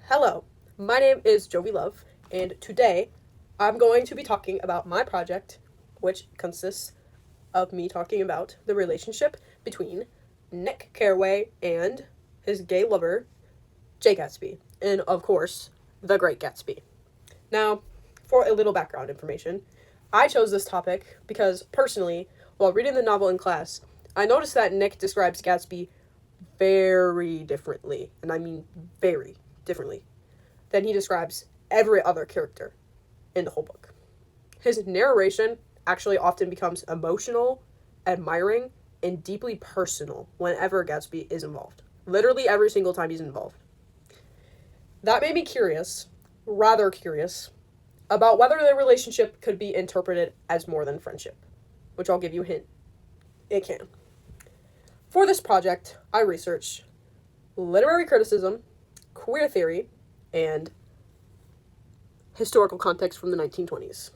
Hello, my name is Jovi Love, and today I'm going to be talking about my project, which consists of me talking about the relationship between Nick Caraway and his gay lover, Jay Gatsby, and of course, the Great Gatsby. Now, for a little background information, I chose this topic because personally, while reading the novel in class, I noticed that Nick describes Gatsby very differently, and I mean very differently, than he describes every other character in the whole book. His narration actually often becomes emotional, admiring, and deeply personal whenever Gatsby is involved. Literally every single time he's involved. That made me curious, rather curious, about whether their relationship could be interpreted as more than friendship, which I'll give you a hint. It can. For this project, I researched literary criticism, queer theory, and historical context from the 1920s.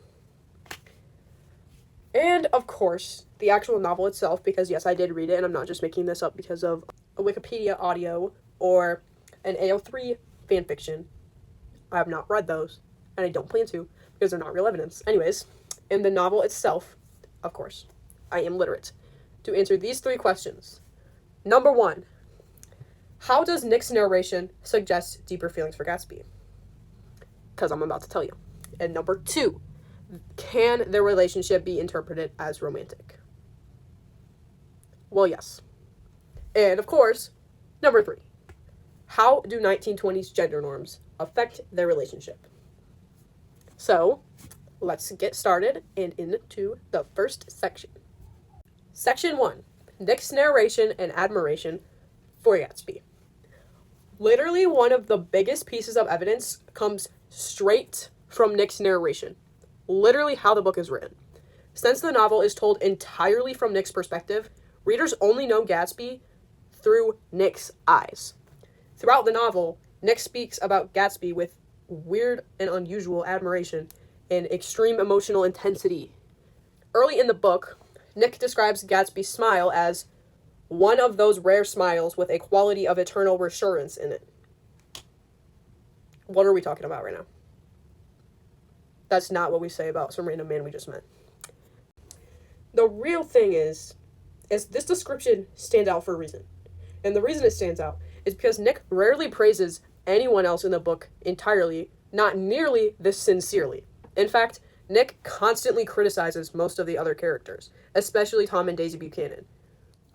And, of course, the actual novel itself, because yes, I did read it, and I'm not just making this up because of a Wikipedia audio or an AO3 fanfiction. I have not read those, and I don't plan to, because they're not real evidence. Anyways, in the novel itself, of course, I am literate. To answer these three questions. Number 1, how does Nick's narration suggest deeper feelings for Gatsby? Because I'm about to tell you. And number 2, can their relationship be interpreted as romantic? Well, yes. And of course, number 3, how do 1920s gender norms affect their relationship? So, let's get started and into the first section. Section 1, Nick's narration and admiration for Gatsby. Literally one of the biggest pieces of evidence comes straight from Nick's narration. Literally how the book is written. Since the novel is told entirely from Nick's perspective, readers only know Gatsby through Nick's eyes. Throughout the novel, Nick speaks about Gatsby with weird and unusual admiration and extreme emotional intensity. Early in the book, Nick describes Gatsby's smile as one of those rare smiles with a quality of eternal reassurance in it. What are we talking about right now? That's not what we say about some random man we just met. The real thing is this description stands out for a reason. And the reason it stands out is because Nick rarely praises anyone else in the book entirely, not nearly this sincerely. In fact, Nick constantly criticizes most of the other characters, especially Tom and Daisy Buchanan.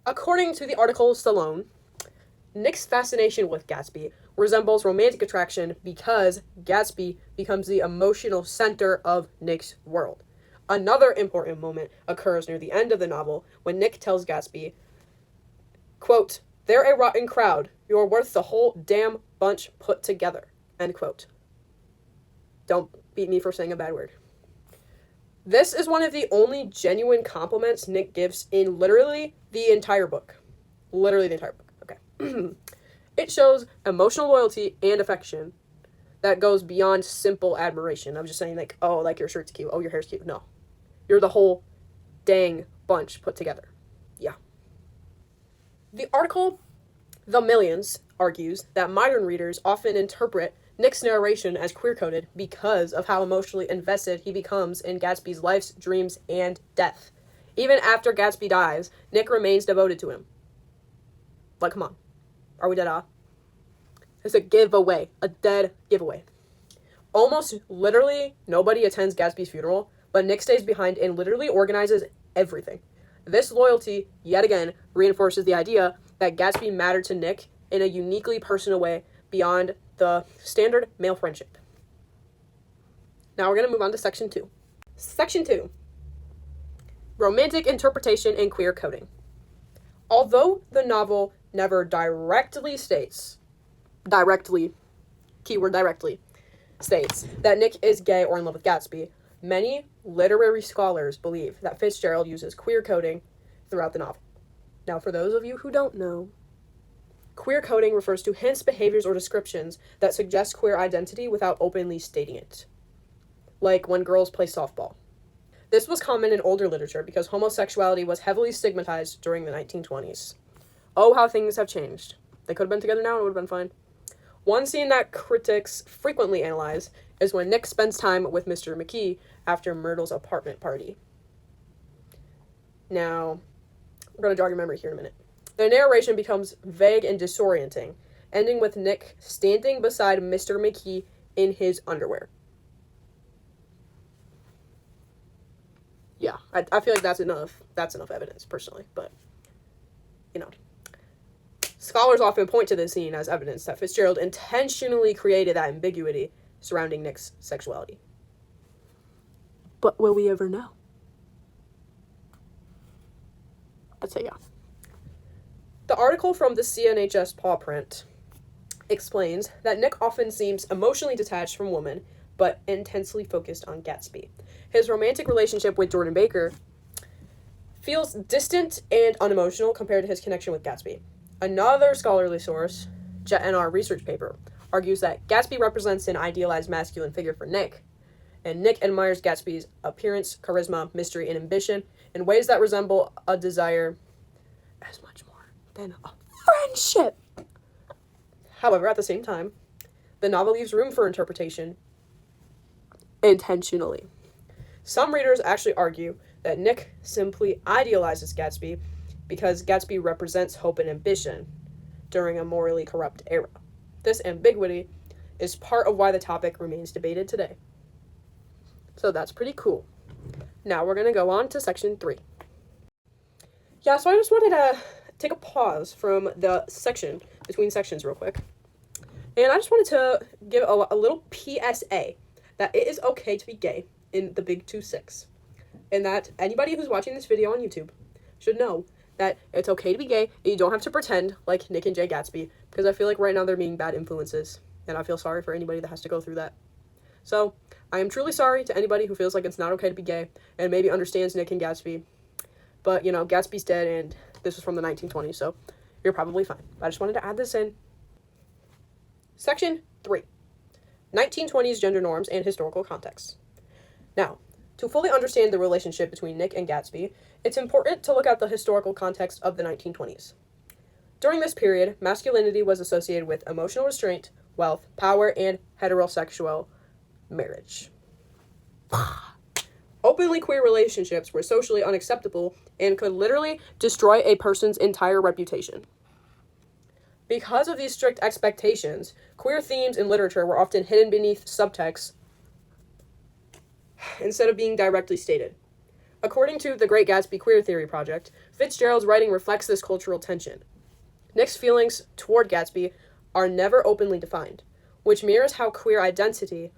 According to the article Stallone, Nick's fascination with Gatsby resembles romantic attraction because Gatsby becomes the emotional center of Nick's world. Another important moment occurs near the end of the novel when Nick tells Gatsby, quote, "They're a rotten crowd. You're worth the whole damn bunch put together," end quote. Don't beat me for saying a bad word. This is one of the only genuine compliments Nick gives in literally the entire book. Literally the entire book. Okay. It shows emotional loyalty and affection that goes beyond simple admiration. I'm just saying, like, oh, like your shirt's cute. Oh, your hair's cute. No. You're the whole dang bunch put together. Yeah. The article The Millions argues that modern readers often interpret Nick's narration as queer-coded because of how emotionally invested he becomes in Gatsby's life, dreams, and death. Even after Gatsby dies, Nick remains devoted to him. Like, come on. Are we dead off? It's a giveaway. A dead giveaway. Almost literally nobody attends Gatsby's funeral, but Nick stays behind and literally organizes everything. This loyalty, yet again, reinforces the idea that Gatsby mattered to Nick in a uniquely personal way beyond the standard male friendship. Now we're going to move on to Section 2. Section 2. Romantic interpretation and queer coding. Although the novel never keyword directly, states that Nick is gay or in love with Gatsby, many literary scholars believe that Fitzgerald uses queer coding throughout the novel. Now, for those of you who don't know, queer coding refers to hints, behaviors, or descriptions that suggest queer identity without openly stating it. Like when girls play softball. This was common in older literature because homosexuality was heavily stigmatized during the 1920s. Oh, how things have changed. They could have been together now, it would have been fine. One scene that critics frequently analyze is when Nick spends time with Mr. McKee after Myrtle's apartment party. Now, we're going to jog your memory here in a minute. The narration becomes vague and disorienting, ending with Nick standing beside Mr. McKee in his underwear. Yeah, I feel like that's enough evidence, personally, but, you know. Scholars often point to this scene as evidence that Fitzgerald intentionally created that ambiguity surrounding Nick's sexuality. But will we ever know? I'd say yeah. The article from the CNHS paw print explains that Nick often seems emotionally detached from women, but intensely focused on Gatsby. His romantic relationship with Jordan Baker feels distant and unemotional compared to his connection with Gatsby. Another scholarly source, Jet NR research paper, argues that Gatsby represents an idealized masculine figure for Nick, and Nick admires Gatsby's appearance, charisma, mystery, and ambition in ways that resemble a desire as much more than a friendship. However, at the same time, the novel leaves room for interpretation intentionally. Some readers actually argue that Nick simply idealizes Gatsby because Gatsby represents hope and ambition during a morally corrupt era. This ambiguity is part of why the topic remains debated today. So that's pretty cool. Now we're going to go on to section 3. Yeah, so I just wanted to take a pause from the section, between sections real quick. And I just wanted to give a little PSA that it is okay to be gay in the Big 2-6. And that anybody who's watching this video on YouTube should know that it's okay to be gay, and you don't have to pretend like Nick and Jay Gatsby, because I feel like right now they're being bad influences, and I feel sorry for anybody that has to go through that. So, I am truly sorry to anybody who feels like it's not okay to be gay, and maybe understands Nick and Gatsby, but, you know, Gatsby's dead, and this was from the 1920s, so you're probably fine. I just wanted to add this in. Section 3. 1920s gender norms and historical context. Now, to fully understand the relationship between Nick and Gatsby, it's important to look at the historical context of the 1920s. During this period, masculinity was associated with emotional restraint, wealth, power, and heterosexual marriage. Openly queer relationships were socially unacceptable and could literally destroy a person's entire reputation. Because of these strict expectations, queer themes in literature were often hidden beneath subtext instead of being directly stated. According to the Great Gatsby Queer Theory Project, Fitzgerald's writing reflects this cultural tension. Nick's feelings toward Gatsby are never openly defined, which mirrors how queer identity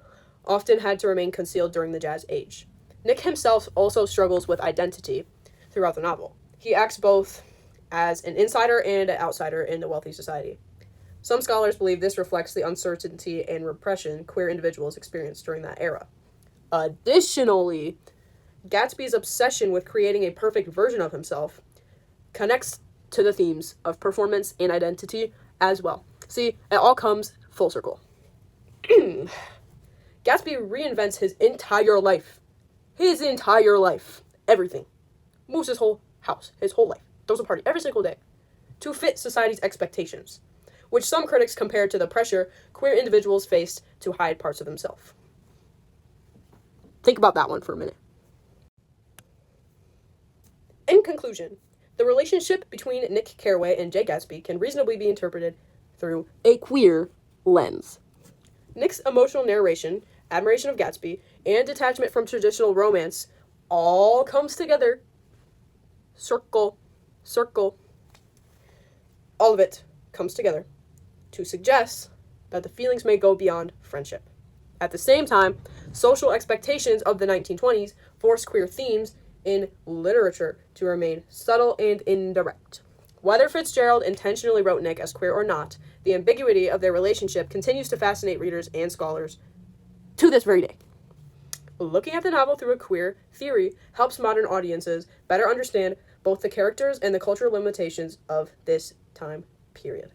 often had to remain concealed during the Jazz Age. Nick himself also struggles with identity throughout the novel. He acts both as an insider and an outsider in a wealthy society. Some scholars believe this reflects the uncertainty and repression queer individuals experienced during that era. Additionally, Gatsby's obsession with creating a perfect version of himself connects to the themes of performance and identity as well. See, it all comes full circle. Gatsby reinvents his entire life. Everything. Moves his whole house, his whole life. Throws a party every single day to fit society's expectations, which some critics compare to the pressure queer individuals faced to hide parts of themselves. Think about that one for a minute. In conclusion, the relationship between Nick Caraway and Jay Gatsby can reasonably be interpreted through a queer lens. Nick's emotional narration, admiration of Gatsby, and detachment from traditional romance all comes together. Circle. All of it comes together to suggest that the feelings may go beyond friendship. At the same time, social expectations of the 1920s force queer themes in literature to remain subtle and indirect. Whether Fitzgerald intentionally wrote Nick as queer or not, the ambiguity of their relationship continues to fascinate readers and scholars to this very day. Looking at the novel through a queer theory helps modern audiences better understand both the characters and the cultural limitations of this time period.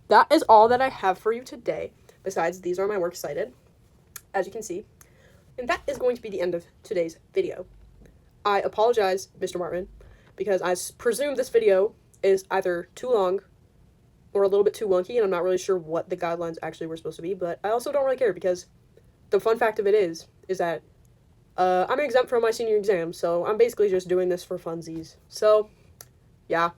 That is all that I have for you today. Besides, these are my works cited, as you can see. And that is going to be the end of today's video. I apologize, Mr. Martin, because I presume this video is either too long or a little bit too wonky, and I'm not really sure what the guidelines actually were supposed to be, but I also don't really care because the fun fact of it is that I'm exempt from my senior exam, so I'm basically just doing this for funsies. So, yeah.